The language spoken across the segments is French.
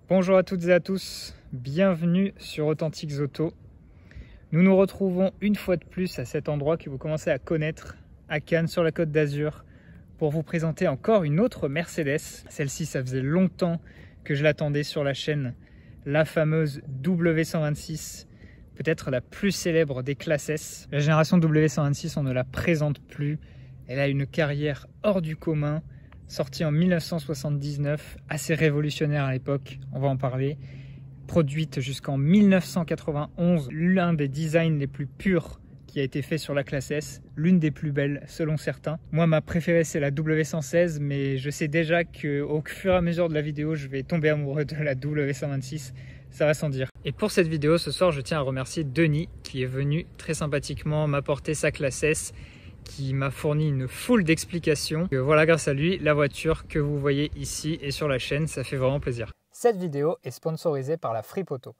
Bonjour à toutes et à tous, bienvenue sur Authentiques Auto. Nous nous retrouvons une fois de plus à cet endroit que vous commencez à connaître, à Cannes sur la Côte d'Azur, pour vous présenter encore une autre Mercedes. Celle-ci, ça faisait longtemps que je l'attendais sur la chaîne, la fameuse W126, peut-être la plus célèbre des classes S. La génération W126, on ne la présente plus, elle a une carrière hors du commun, sortie en 1979, assez révolutionnaire à l'époque, on va en parler. Produite jusqu'en 1991, l'un des designs les plus purs qui a été fait sur la classe S, l'une des plus belles selon certains. Moi, ma préférée, c'est la W116, mais je sais déjà qu'au fur et à mesure de la vidéo, je vais tomber amoureux de la W126, ça va sans dire. Et pour cette vidéo, ce soir, je tiens à remercier Denis, qui est venu très sympathiquement m'apporter sa classe S, qui m'a fourni une foule d'explications. Voilà, grâce à lui, la voiture que vous voyez ici et sur la chaîne, ça fait vraiment plaisir. Cette vidéo est sponsorisée par la Fripe Auto.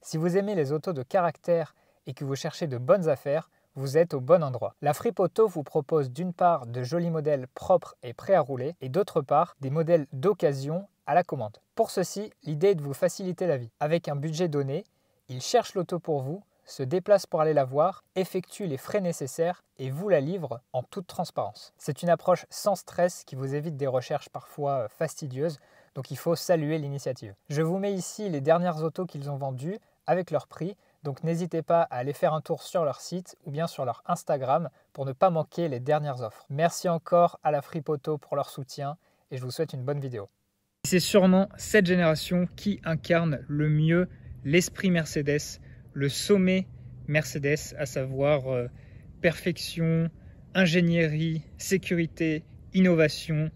Si vous aimez les autos de caractère et que vous cherchez de bonnes affaires, vous êtes au bon endroit. La Fripe Auto vous propose d'une part de jolis modèles propres et prêts à rouler et d'autre part des modèles d'occasion à la commande. Pour ceci, l'idée est de vous faciliter la vie. Avec un budget donné, ils cherchent l'auto pour vous, se déplace pour aller la voir, effectue les frais nécessaires et vous la livre en toute transparence. C'est une approche sans stress qui vous évite des recherches parfois fastidieuses, donc il faut saluer l'initiative. Je vous mets ici les dernières autos qu'ils ont vendues avec leur prix, donc n'hésitez pas à aller faire un tour sur leur site ou bien sur leur Instagram pour ne pas manquer les dernières offres. Merci encore à la Fripe Auto pour leur soutien et je vous souhaite une bonne vidéo. C'est sûrement cette génération qui incarne le mieux l'esprit Mercedes, le sommet Mercedes, à savoir perfection, ingénierie, sécurité, innovation,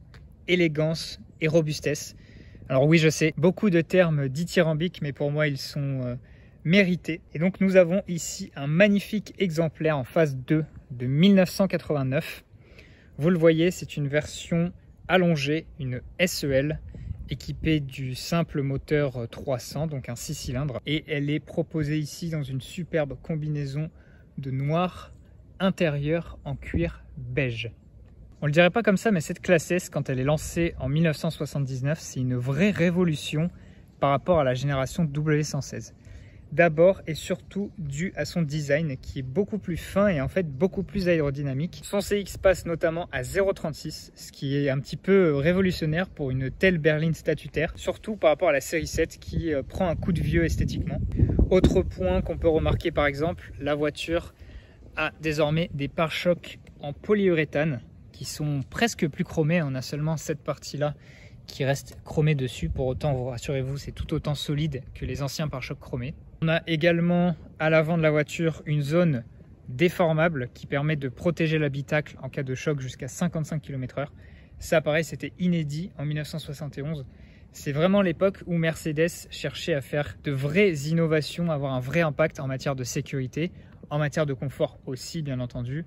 élégance et robustesse. Alors oui, je sais, beaucoup de termes dithyrambiques, mais pour moi, ils sont mérités. Et donc, nous avons ici un magnifique exemplaire en phase 2 de 1989. Vous le voyez, c'est une version allongée, une SEL, équipée du simple moteur 300, donc un 6 cylindres. Et elle est proposée ici dans une superbe combinaison de noir intérieur en cuir beige. On le dirait pas comme ça, mais cette classe S, quand elle est lancée en 1979, c'est une vraie révolution par rapport à la génération W116. D'abord et surtout dû à son design qui est beaucoup plus fin et en fait beaucoup plus aérodynamique. Son CX passe notamment à 0,36, ce qui est un petit peu révolutionnaire pour une telle berline statutaire, surtout par rapport à la série 7 qui prend un coup de vieux esthétiquement. Autre point qu'on peut remarquer par exemple, la voiture a désormais des pare-chocs en polyuréthane qui sont presque plus chromés. On a seulement cette partie-là qui reste chromée dessus. Pour autant, rassurez-vous, c'est tout autant solide que les anciens pare-chocs chromés. On a également à l'avant de la voiture une zone déformable qui permet de protéger l'habitacle en cas de choc jusqu'à 55 km/h. Ça, pareil, c'était inédit en 1971. C'est vraiment l'époque où Mercedes cherchait à faire de vraies innovations, avoir un vrai impact en matière de sécurité, en matière de confort aussi, bien entendu.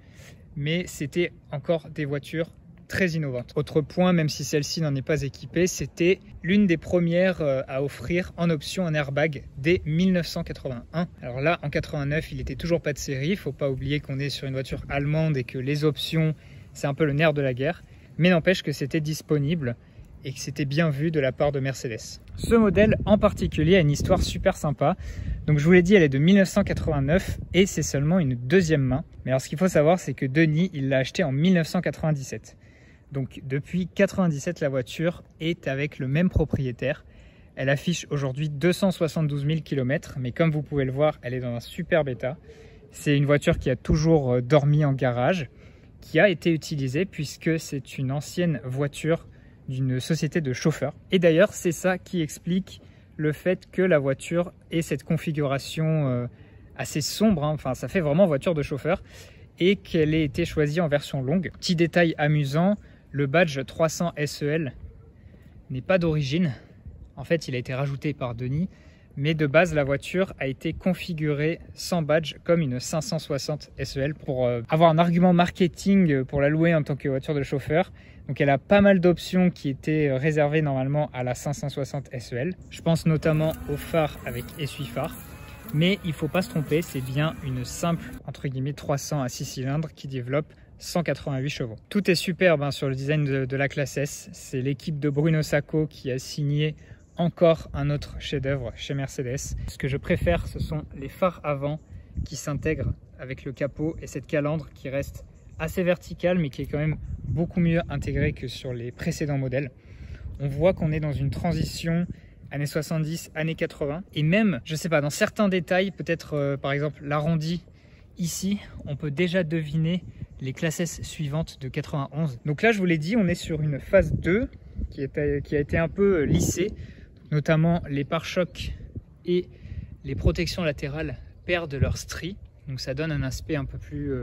Mais c'était encore des voitures très innovantes. Autre point, même si celle-ci n'en est pas équipée, c'était l'une des premières à offrir en option un airbag dès 1981. Alors là, en 89, il n'était toujours pas de série. Il ne faut pas oublier qu'on est sur une voiture allemande et que les options, c'est un peu le nerf de la guerre. Mais n'empêche que c'était disponible et que c'était bien vu de la part de Mercedes. Ce modèle en particulier a une histoire super sympa. Donc je vous l'ai dit, elle est de 1989 et c'est seulement une deuxième main. Mais alors ce qu'il faut savoir, c'est que Denis, il l'a acheté en 1997. Donc depuis 1997, la voiture est avec le même propriétaire. Elle affiche aujourd'hui 272 000 km, mais comme vous pouvez le voir, elle est dans un superbe état. C'est une voiture qui a toujours dormi en garage, qui a été utilisée puisque c'est une ancienne voiture d'une société de chauffeurs. Et d'ailleurs, c'est ça qui explique le fait que la voiture ait cette configuration assez sombre, hein. Enfin, ça fait vraiment voiture de chauffeur, et qu'elle ait été choisie en version longue. Petit détail amusant, le badge 300 SEL n'est pas d'origine. En fait, il a été rajouté par Denis, mais de base, la voiture a été configurée sans badge comme une 560 SEL pour avoir un argument marketing pour la louer en tant que voiture de chauffeur. Donc elle a pas mal d'options qui étaient réservées normalement à la 560 SEL. Je pense notamment au phare avec essuie-phare. Mais il ne faut pas se tromper, c'est bien une simple, entre guillemets, 300 à 6 cylindres qui développe 188 chevaux. Tout est superbe hein, sur le design de la classe S. C'est l'équipe de Bruno Sacco qui a signé encore un autre chef-d'œuvre chez Mercedes. Ce que je préfère, ce sont les phares avant qui s'intègrent avec le capot et cette calandre qui reste assez verticale mais qui est quand même beaucoup mieux intégrée que sur les précédents modèles. On voit qu'on est dans une transition années 70, années 80 et même, je sais pas, dans certains détails, peut-être par exemple l'arrondi ici, on peut déjà deviner les classes S suivantes de 91. Donc là, je vous l'ai dit, on est sur une phase 2 qui a été un peu lissée, notamment les pare-chocs et les protections latérales perdent leur strie. Donc ça donne un aspect un peu plus,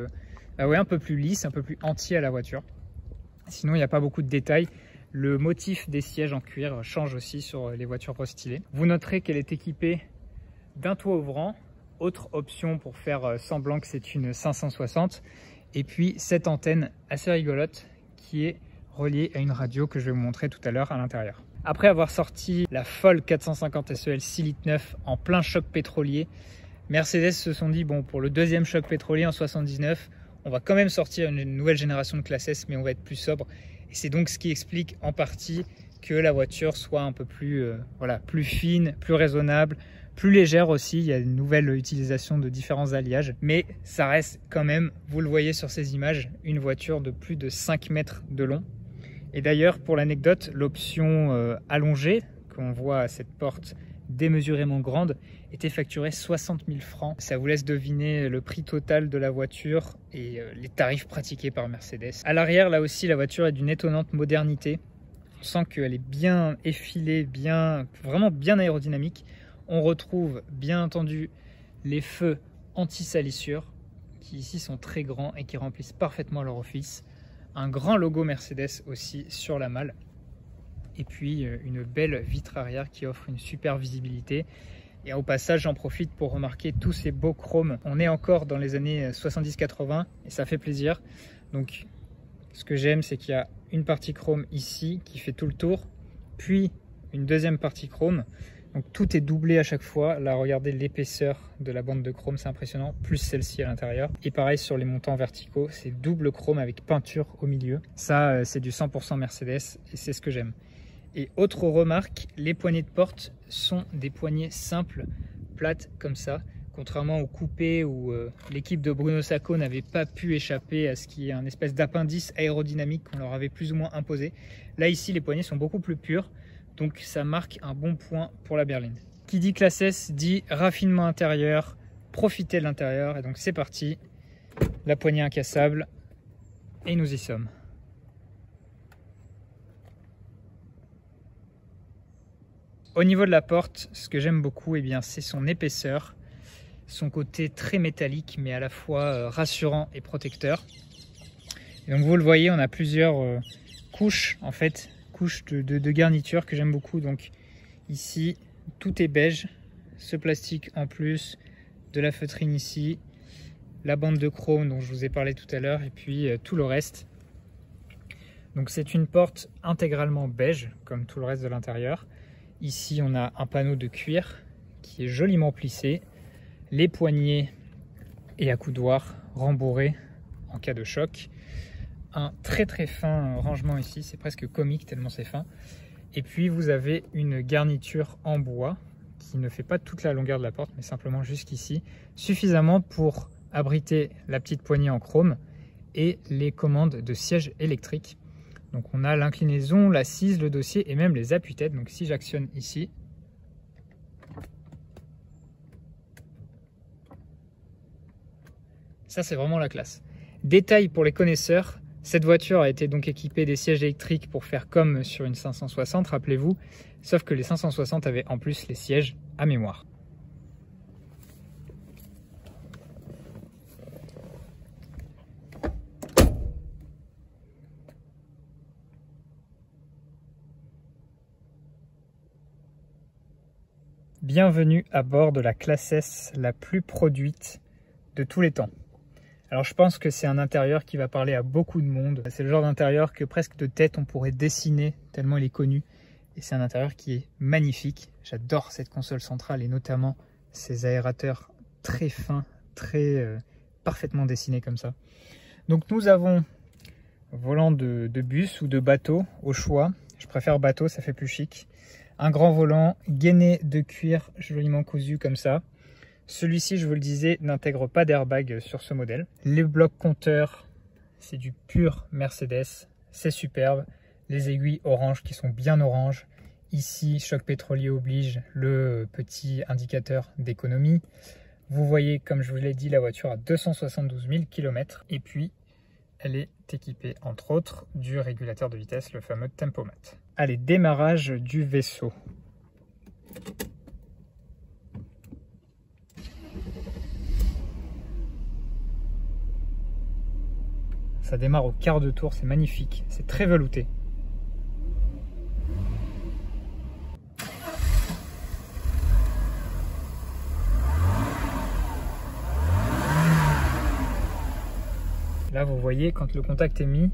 un peu plus lisse, un peu plus entier à la voiture. Sinon, il n'y a pas beaucoup de détails. Le motif des sièges en cuir change aussi sur les voitures restylées. Vous noterez qu'elle est équipée d'un toit ouvrant. Autre option pour faire semblant que c'est une 560. Et puis cette antenne assez rigolote qui est reliée à une radio que je vais vous montrer tout à l'heure à l'intérieur. Après avoir sorti la folle 450 SEL 6 litres 9 en plein choc pétrolier, Mercedes se sont dit, bon, pour le deuxième choc pétrolier en 79, on va quand même sortir une nouvelle génération de classe S, mais on va être plus sobre. Et c'est donc ce qui explique en partie que la voiture soit un peu plus, plus fine, plus raisonnable, plus légère aussi. Il y a une nouvelle utilisation de différents alliages, mais ça reste quand même, vous le voyez sur ces images, une voiture de plus de 5 mètres de long. Et d'ailleurs, pour l'anecdote, l'option allongée, qu'on voit à cette porte démesurément grande, était facturée 60 000 francs. Ça vous laisse deviner le prix total de la voiture et les tarifs pratiqués par Mercedes. À l'arrière, là aussi, la voiture est d'une étonnante modernité. On sent qu'elle est bien effilée, vraiment bien aérodynamique. On retrouve bien entendu les feux anti-salissure qui ici sont très grands et qui remplissent parfaitement leur office. Un grand logo Mercedes aussi sur la malle. Et puis une belle vitre arrière qui offre une super visibilité. Et au passage, j'en profite pour remarquer tous ces beaux chromes. On est encore dans les années 70-80 et ça fait plaisir. Donc ce que j'aime, c'est qu'il y a une partie chrome ici qui fait tout le tour, puis une deuxième partie chrome. Donc tout est doublé à chaque fois. Là, regardez l'épaisseur de la bande de chrome, c'est impressionnant, plus celle-ci à l'intérieur. Et pareil sur les montants verticaux, c'est double chrome avec peinture au milieu. Ça, c'est du 100% Mercedes et c'est ce que j'aime. Et autre remarque, les poignées de porte sont des poignées simples, plates comme ça. Contrairement au coupé où l'équipe de Bruno Sacco n'avait pas pu échapper à ce qui est un espèce d'appendice aérodynamique qu'on leur avait plus ou moins imposé. Là, ici, les poignées sont beaucoup plus pures. Donc ça marque un bon point pour la berline. Qui dit classe S dit raffinement intérieur, profitez de l'intérieur. Et donc c'est parti, la poignée incassable et nous y sommes. Au niveau de la porte, ce que j'aime beaucoup, c'est son épaisseur, son côté très métallique mais à la fois rassurant et protecteur. Et donc vous le voyez, on a plusieurs couches en fait. Couche de garniture que j'aime beaucoup. Donc ici tout est beige, ce plastique en plus, de la feutrine ici, la bande de chrome dont je vous ai parlé tout à l'heure et puis tout le reste. Donc c'est une porte intégralement beige comme tout le reste de l'intérieur. Ici on a un panneau de cuir qui est joliment plissé, les poignées et accoudoirs rembourrés en cas de choc. Un très très fin rangement ici, c'est presque comique tellement c'est fin. Et puis vous avez une garniture en bois qui ne fait pas toute la longueur de la porte mais simplement jusqu'ici, suffisamment pour abriter la petite poignée en chrome et les commandes de siège électrique. Donc on a l'inclinaison, l'assise, le dossier et même les appuis-têtes. Donc si j'actionne ici, ça c'est vraiment la classe. Détail pour les connaisseurs, cette voiture a été donc équipée des sièges électriques pour faire comme sur une 560, rappelez-vous, sauf que les 560 avaient en plus les sièges à mémoire. Bienvenue à bord de la classe S la plus produite de tous les temps. Alors je pense que c'est un intérieur qui va parler à beaucoup de monde. C'est le genre d'intérieur que presque de tête on pourrait dessiner tellement il est connu. Et c'est un intérieur qui est magnifique. J'adore cette console centrale et notamment ces aérateurs très fins, très parfaitement dessinés comme ça. Donc nous avons volant de bus ou de bateau au choix. Je préfère bateau, ça fait plus chic. Un grand volant, gainé de cuir joliment cousu comme ça. Celui-ci, je vous le disais, n'intègre pas d'airbag sur ce modèle. Les blocs compteurs, c'est du pur Mercedes, c'est superbe. Les aiguilles orange qui sont bien oranges. Ici, choc pétrolier oblige, le petit indicateur d'économie. Vous voyez, comme je vous l'ai dit, la voiture a 272 000 km. Et puis, elle est équipée, entre autres, du régulateur de vitesse, le fameux Tempomat. Allez, démarrage du vaisseau. Ça démarre au quart de tour, c'est magnifique, c'est très velouté. Là, vous voyez, quand le contact est mis,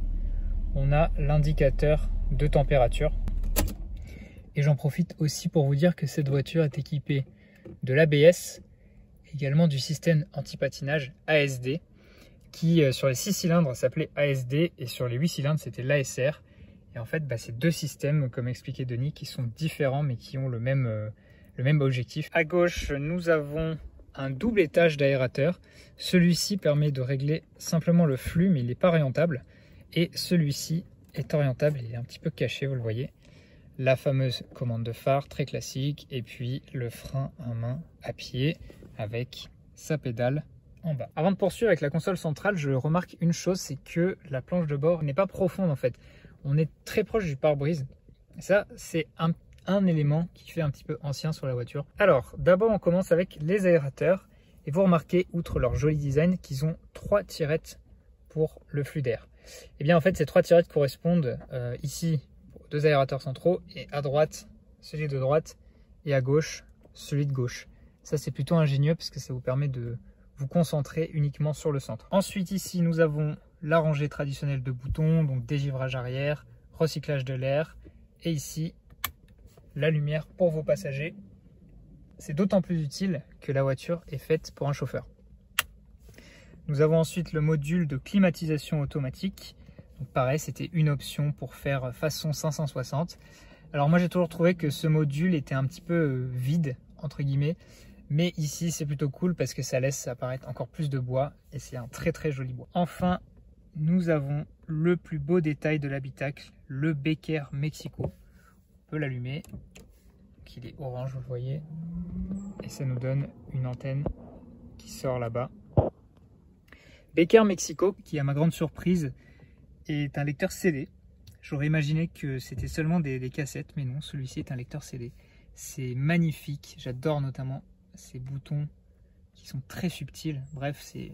on a l'indicateur de température. Et j'en profite aussi pour vous dire que cette voiture est équipée de l'ABS, également du système anti-patinage ASD, qui sur les 6 cylindres s'appelait ASD et sur les 8 cylindres c'était l'ASR. Et en fait, c'est deux systèmes, comme expliquait Denis, qui sont différents mais qui ont le même objectif. À gauche, nous avons un double étage d'aérateur. Celui-ci permet de régler simplement le flux, mais il n'est pas orientable. Et celui-ci est orientable, il est un petit peu caché, vous le voyez. La fameuse commande de phare, très classique, et puis le frein à main à pied avec sa pédale en bas. Avant de poursuivre avec la console centrale, je remarque une chose, c'est que la planche de bord n'est pas profonde en fait. On est très proche du pare-brise. Ça, c'est un élément qui fait un petit peu ancien sur la voiture. Alors, d'abord, on commence avec les aérateurs. Et vous remarquez, outre leur joli design, qu'ils ont 3 tirettes pour le flux d'air. Et bien, en fait, ces 3 tirettes correspondent ici aux 2 aérateurs centraux, et à droite, celui de droite, et à gauche, celui de gauche. Ça, c'est plutôt ingénieux parce que ça vous permet de vous concentrer uniquement sur le centre. Ensuite, ici, nous avons la rangée traditionnelle de boutons, donc dégivrage arrière, recyclage de l'air, et ici, la lumière pour vos passagers. C'est d'autant plus utile que la voiture est faite pour un chauffeur. Nous avons ensuite le module de climatisation automatique. Donc pareil, c'était une option pour faire façon 560. Alors moi j'ai toujours trouvé que ce module était un petit peu vide, entre guillemets. Mais ici c'est plutôt cool parce que ça laisse apparaître encore plus de bois. Et c'est un très très joli bois. Enfin, nous avons le plus beau détail de l'habitacle, le Becker Mexico. On peut l'allumer. Il est orange, vous le voyez. Et ça nous donne une antenne qui sort là-bas. Becker Mexico, qui à ma grande surprise est un lecteur CD. J'aurais imaginé que c'était seulement des cassettes, mais non, celui-ci est un lecteur CD. C'est magnifique, j'adore notamment ces boutons qui sont très subtils. Bref, c'est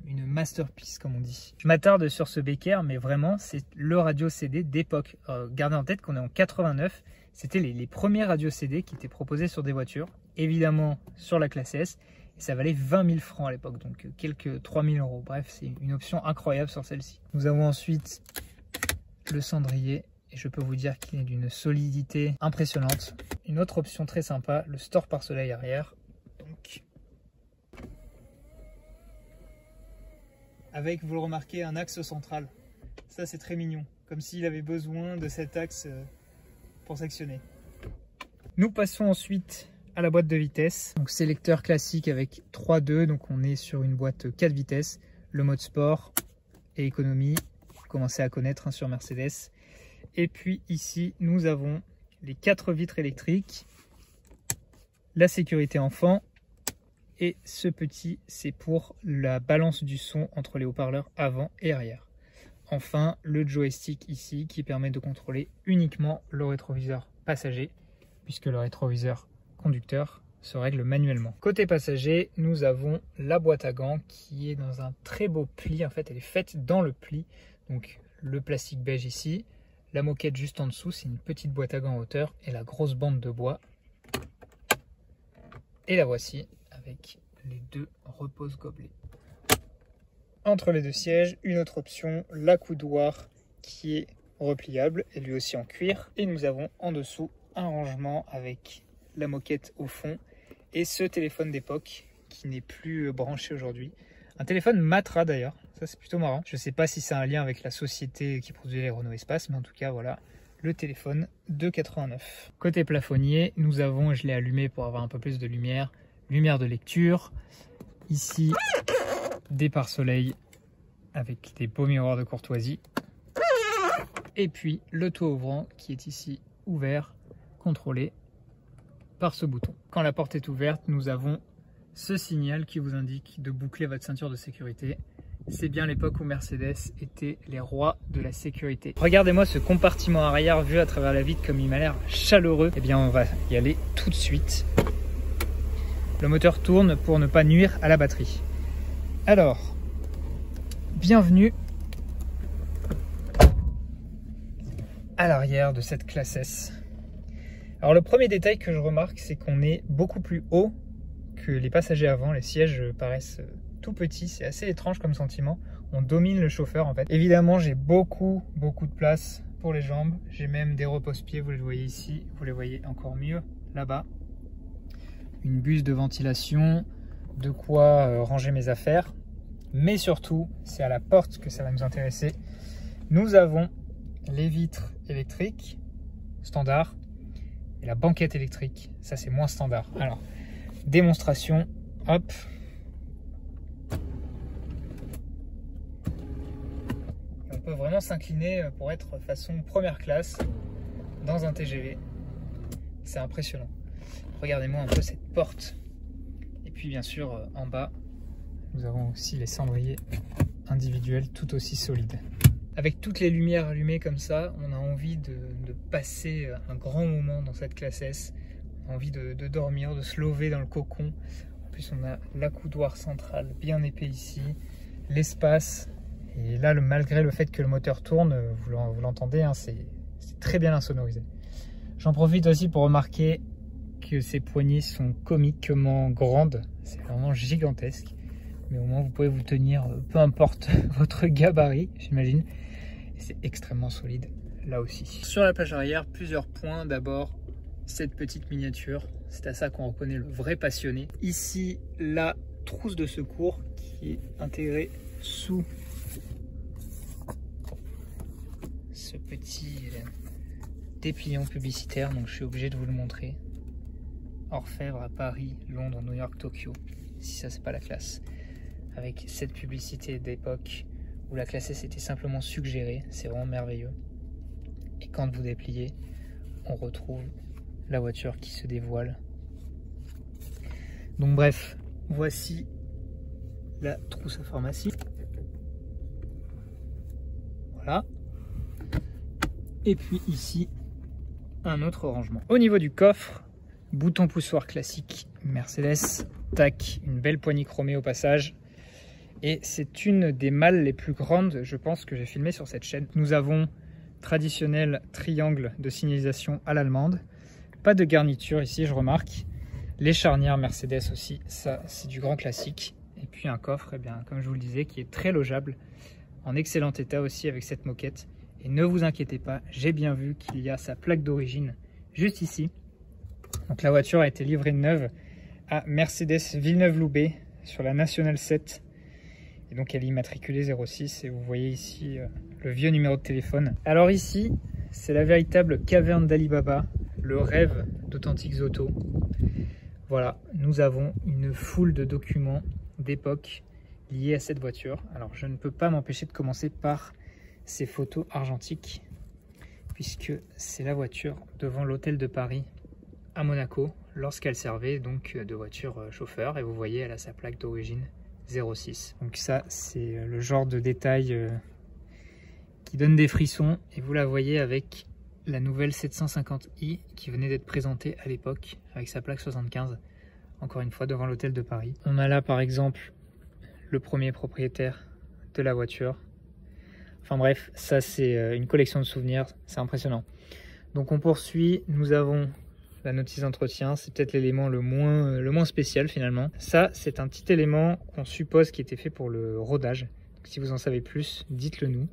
une masterpiece comme on dit. Je m'attarde sur ce Becker, mais vraiment c'est le radio CD d'époque. Gardez en tête qu'on est en 89, c'était les premiers radios CD qui étaient proposés sur des voitures, évidemment sur la classe S. Et ça valait 20 000 francs à l'époque, donc quelques 3 000 euros. Bref, c'est une option incroyable sur celle-ci. Nous avons ensuite le cendrier, et je peux vous dire qu'il est d'une solidité impressionnante. Une autre option très sympa, le store pare-soleil arrière. Donc, avec, vous le remarquez, un axe central. Ça, c'est très mignon, comme s'il avait besoin de cet axe pour s'actionner. Nous passons ensuite à la boîte de vitesse. Donc sélecteur classique avec 3.2, donc on est sur une boîte 4 vitesses, le mode sport et économie, vous commencez à connaître sur Mercedes. Et puis ici nous avons les 4 vitres électriques, la sécurité enfant, et ce petit c'est pour la balance du son entre les haut-parleurs avant et arrière. Enfin le joystick ici qui permet de contrôler uniquement le rétroviseur passager, puisque le rétroviseur conducteur se règle manuellement. Côté passager, nous avons la boîte à gants qui est dans un très beau pli. En fait, elle est faite dans le pli. Donc, le plastique beige ici, la moquette juste en dessous, c'est une petite boîte à gants en hauteur et la grosse bande de bois. Et la voici avec les 2 repose-gobelets. Entre les 2 sièges, une autre option, l'accoudoir qui est repliable et lui aussi en cuir. Et nous avons en dessous un rangement avec la moquette au fond et ce téléphone d'époque qui n'est plus branché aujourd'hui. Un téléphone Matra d'ailleurs, ça c'est plutôt marrant. Je ne sais pas si c'est un lien avec la société qui produit les Renault Espace, mais en tout cas voilà, le téléphone de 89. Côté plafonnier, nous avons, je l'ai allumé pour avoir un peu plus de lumière, lumière de lecture. Ici, des pare-soleil avec des beaux miroirs de courtoisie. Et puis le toit ouvrant qui est ici ouvert, contrôlé par ce bouton. Quand la porte est ouverte, nous avons ce signal qui vous indique de boucler votre ceinture de sécurité. C'est bien l'époque où Mercedes était les rois de la sécurité. Regardez-moi ce compartiment arrière vu à travers la vitre comme il m'a l'air chaleureux. Eh bien on va y aller tout de suite. Le moteur tourne pour ne pas nuire à la batterie. Alors, bienvenue à l'arrière de cette classe S. Alors le premier détail que je remarque, c'est qu'on est beaucoup plus haut que les passagers avant. Les sièges paraissent tout petits, c'est assez étrange comme sentiment. On domine le chauffeur en fait. Évidemment, j'ai beaucoup de place pour les jambes. J'ai même des repose-pieds, vous les voyez ici, vous les voyez encore mieux là-bas. Une buse de ventilation, de quoi ranger mes affaires. Mais surtout, c'est à la porte que ça va nous intéresser. Nous avons les vitres électriques, standard, et la banquette électrique, ça c'est moins standard. Alors, démonstration, hop. On peut vraiment s'incliner pour être façon première classe dans un TGV. C'est impressionnant. Regardez-moi un peu cette porte. Et puis bien sûr, en bas, nous avons aussi les cendriers individuels tout aussi solides. Avec toutes les lumières allumées comme ça, on a envie de passer un grand moment dans cette classe S. On a envie de dormir, de se lever dans le cocon. En plus, on a l'accoudoir central bien épais ici, l'espace. Et là, malgré le fait que le moteur tourne, vous l'entendez, hein, c'est très bien insonorisé. J'en profite aussi pour remarquer que ces poignées sont comiquement grandes. C'est vraiment gigantesque. Mais au moins, vous pouvez vous tenir, peu importe votre gabarit, j'imagine. C'est extrêmement solide là aussi. Sur la plage arrière, plusieurs points. D'abord, cette petite miniature. C'est à ça qu'on reconnaît le vrai passionné. Ici, la trousse de secours qui est intégrée sous ce petit dépliant publicitaire. Donc, je suis obligé de vous le montrer. Orfèvre à Paris, Londres, New York, Tokyo. Si ça, c'est pas la classe. Avec cette publicité d'époque où la classe S était simplement suggérée, c'est vraiment merveilleux. Et quand vous dépliez, on retrouve la voiture qui se dévoile. Donc bref, voici la trousse à pharmacie. Voilà. Et puis ici, un autre rangement. Au niveau du coffre, bouton poussoir classique Mercedes, tac, une belle poignée chromée au passage. Et c'est une des malles les plus grandes, je pense, que j'ai filmé sur cette chaîne. Nous avons traditionnel triangle de signalisation à l'allemande. Pas de garniture ici, je remarque. Les charnières Mercedes aussi, ça c'est du grand classique. Et puis un coffre, eh bien, comme je vous le disais, qui est très logeable, en excellent état aussi avec cette moquette. Et ne vous inquiétez pas, j'ai bien vu qu'il y a sa plaque d'origine juste ici. Donc la voiture a été livrée neuve à Mercedes Villeneuve-Loubet sur la Nationale 7. Et donc elle est immatriculée 06 et vous voyez ici le vieux numéro de téléphone. Alors ici, c'est la véritable caverne d'Alibaba, le rêve d'Authentiques Auto. Voilà, nous avons une foule de documents d'époque liés à cette voiture. Alors je ne peux pas m'empêcher de commencer par ces photos argentiques, puisque c'est la voiture devant l'hôtel de Paris à Monaco, lorsqu'elle servait donc de voiture chauffeur. Et vous voyez, elle a sa plaque d'origine 06. Donc ça, c'est le genre de détail qui donne des frissons. Et vous la voyez avec la nouvelle 750i qui venait d'être présentée à l'époque avec sa plaque 75. Encore une fois, devant l'hôtel de Paris. On a là, par exemple, le premier propriétaire de la voiture. Enfin bref, ça c'est une collection de souvenirs. C'est impressionnant. Donc on poursuit. Nous avons la notice d'entretien, c'est peut-être l'élément le moins spécial finalement. Ça, c'est un petit élément qu'on suppose qui était fait pour le rodage. Donc, si vous en savez plus, dites-le nous.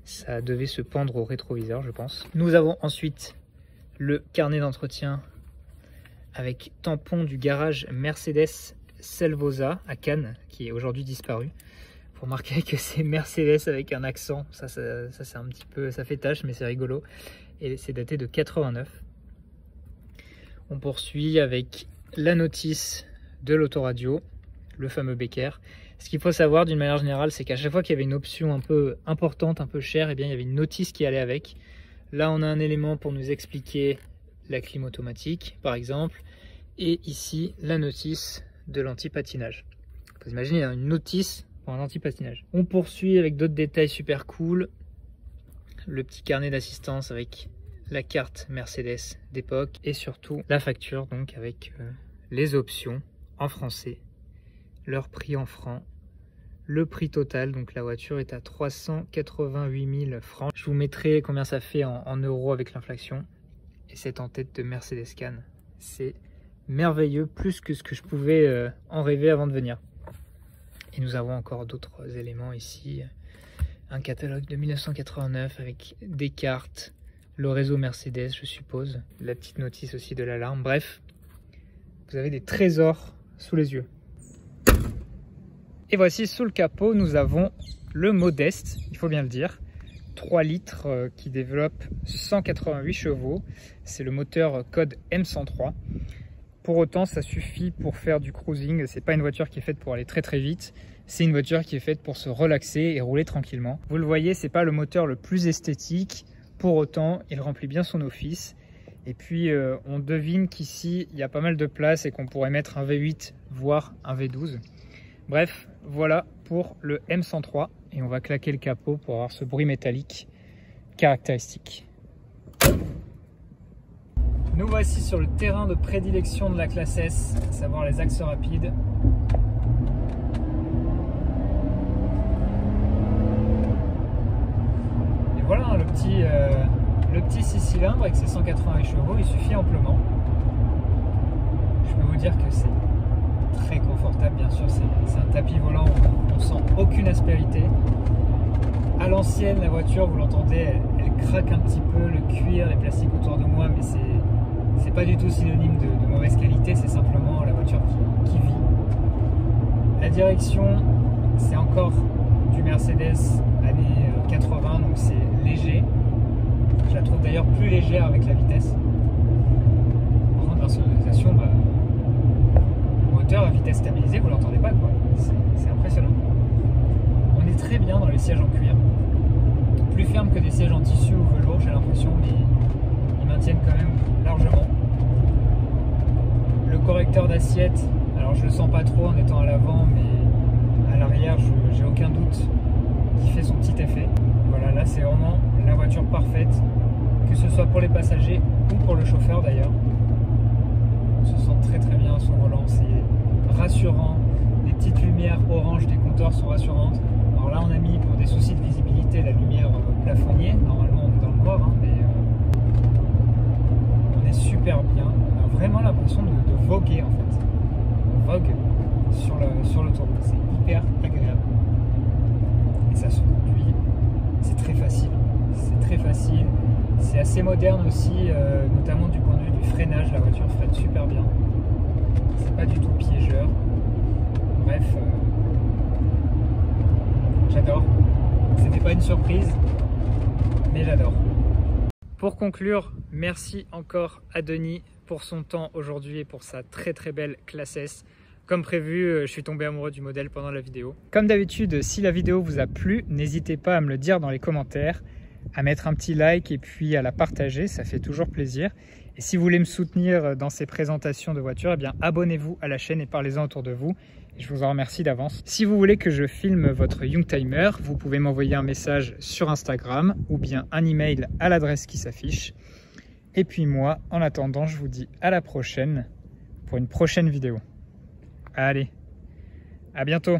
Ça devait se pendre au rétroviseur, je pense. Nous avons ensuite le carnet d'entretien avec tampon du garage Mercedes Selvosa à Cannes, qui est aujourd'hui disparu. Pour marquer que c'est Mercedes avec un accent, ça c'est un petit peu, ça fait tâche, mais c'est rigolo. et c'est daté de 89. On poursuit avec la notice de l'autoradio, le fameux Becker. Ce qu'il faut savoir d'une manière générale, c'est qu'à chaque fois qu'il y avait une option un peu importante, un peu chère, eh bien, il y avait une notice qui allait avec. Là, on a un élément pour nous expliquer la clim automatique, par exemple. Et ici, la notice de l'anti-patinage. Vous imaginez une notice pour un anti-patinage. On poursuit avec d'autres détails super cool. Le petit carnet d'assistance avec la carte Mercedes d'époque. Et surtout, la facture, donc avec les options en français. Leur prix en francs. Le prix total, donc la voiture est à 388 000 francs. Je vous mettrai combien ça fait en euros avec l'inflation. Et c'est en tête de Mercedes-Can. C'est merveilleux, plus que ce que je pouvais en rêver avant de venir. Et nous avons encore d'autres éléments ici. Un catalogue de 1989 avec des cartes, le réseau Mercedes, je suppose. La petite notice aussi de l'alarme. Bref, vous avez des trésors sous les yeux. Et voici sous le capot, nous avons le Modeste, il faut bien le dire. 3 litres qui développe 188 chevaux. C'est le moteur code M103. Pour autant, ça suffit pour faire du cruising. C'est pas une voiture qui est faite pour aller très très vite. C'est une voiture qui est faite pour se relaxer et rouler tranquillement. Vous le voyez, c'est pas le moteur le plus esthétique. Pour autant, il remplit bien son office. Et puis, on devine qu'ici, il y a pas mal de place et qu'on pourrait mettre un V8, voire un V12. Bref, voilà pour le M103 et on va claquer le capot pour avoir ce bruit métallique caractéristique. Nous voici sur le terrain de prédilection de la classe S, à savoir les axes rapides. Et voilà, le petit 6 cylindres avec ses 188 chevaux, il suffit amplement. Je peux vous dire que c'est très confortable, bien sûr, c'est un tapis volant où on sent aucune aspérité. À l'ancienne, la voiture, vous l'entendez, elle craque un petit peu, le cuir, les plastiques autour de moi, mais c'est pas du tout synonyme de mauvaise qualité, c'est simplement la voiture qui vit. La direction, c'est encore du Mercedes années 80, donc c'est léger. Je la trouve d'ailleurs plus légère avec la vitesse. Par contre, la sonorisation, moteur à vitesse stabilisée, vous l'entendez pas, quoi. C'est impressionnant. On est très bien dans les sièges en cuir. Plus ferme que des sièges en tissu ou velours, j'ai l'impression, mais ils maintiennent quand même largement. Le correcteur d'assiette, alors je le sens pas trop en étant à l'avant, mais à l'arrière, j'ai aucun doute qu'il fait son petit effet. Voilà, là c'est vraiment la voiture parfaite, que ce soit pour les passagers ou pour le chauffeur d'ailleurs. On se sent très très bien sur le volant, c'est rassurant. Les petites lumières orange des compteurs sont rassurantes. Alors là, on a mis pour des soucis de visibilité la lumière plafonnière. Normalement, on est dans le noir, hein, mais on est super bien. On a vraiment l'impression de voguer en fait. On vogue sur l'autoroute. C'est hyper agréable. Et ça se conduit. C'est très facile. C'est très facile. C'est assez moderne aussi, notamment du point de vue du freinage. La voiture freine super bien. C'est pas du tout piégeur. Bref, j'adore. C'était pas une surprise, mais j'adore. Pour conclure, merci encore à Denis pour son temps aujourd'hui et pour sa très très belle classe S. Comme prévu, je suis tombé amoureux du modèle pendant la vidéo. Comme d'habitude, si la vidéo vous a plu, n'hésitez pas à me le dire dans les commentaires, à mettre un petit like et puis à la partager, ça fait toujours plaisir. Et si vous voulez me soutenir dans ces présentations de voitures, eh bien abonnez-vous à la chaîne et parlez-en autour de vous. Et je vous en remercie d'avance. Si vous voulez que je filme votre Youngtimer, vous pouvez m'envoyer un message sur Instagram ou bien un email à l'adresse qui s'affiche. Et puis moi, en attendant, je vous dis à la prochaine pour une prochaine vidéo. Allez, à bientôt!